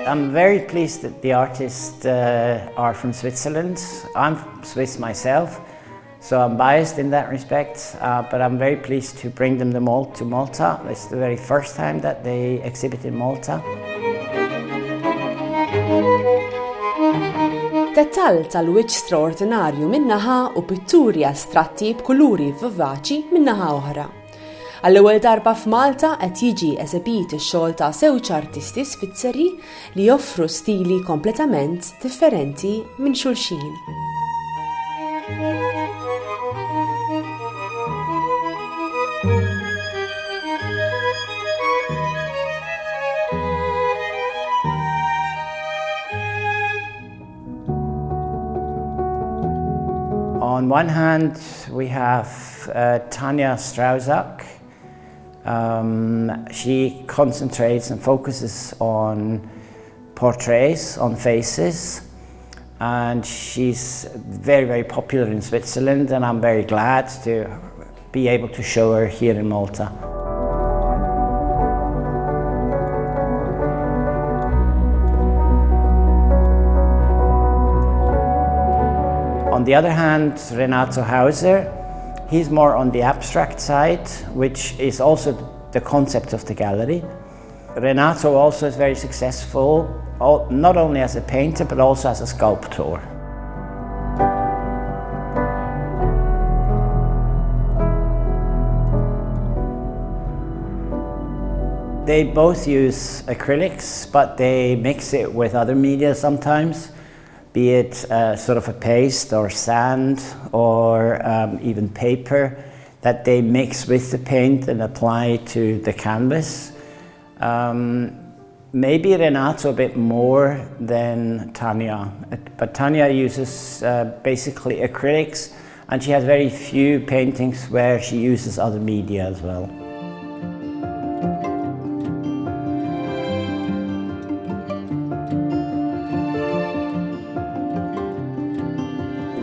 I'm very pleased that the artists are from Switzerland. I'm Swiss myself, so I'm biased in that respect, but I'm very pleased to bring them all to Malta. It's the very first time that they exhibit in Malta. Dettal tal-wiċċ straordinarju min-naħa u pitturi astratti b'kuluri vivaċi min-naħa oħra. Għall-ewwel darba f'Malta qed jiġi esebit ix-xogħol ta' żewġ artisti Svizzeri li joffru stili kompletament differenti minn xulxin. On one hand, we have Tania Strausak. She concentrates and focuses on portraits, on faces, and she's very, very popular in Switzerland, and I'm very glad to be able to show her here in Malta. On the other hand, Renato Hauser, he's more on the abstract side, which is also the concept of the gallery. Renato also is very successful, not only as a painter, but also as a sculptor. They both use acrylics, but they mix it with other media sometimes, be it sort of a paste or sand or even paper that they mix with the paint and apply to the canvas. Maybe Renato a bit more than Tania, but Tania uses basically acrylics, and she has very few paintings where she uses other media as well.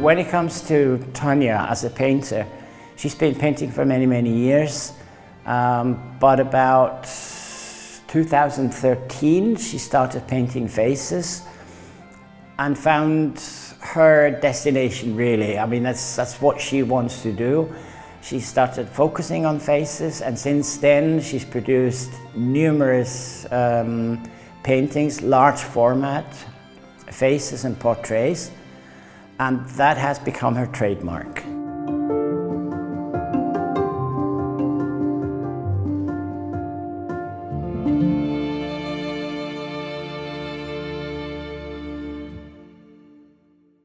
When it comes to Tania as a painter, she's been painting for many, many years, but about 2013 she started painting faces and found her destination really. I mean, that's what she wants to do. She started focusing on faces, and since then she's produced numerous paintings, large format, faces and portraits. And that has become her trademark.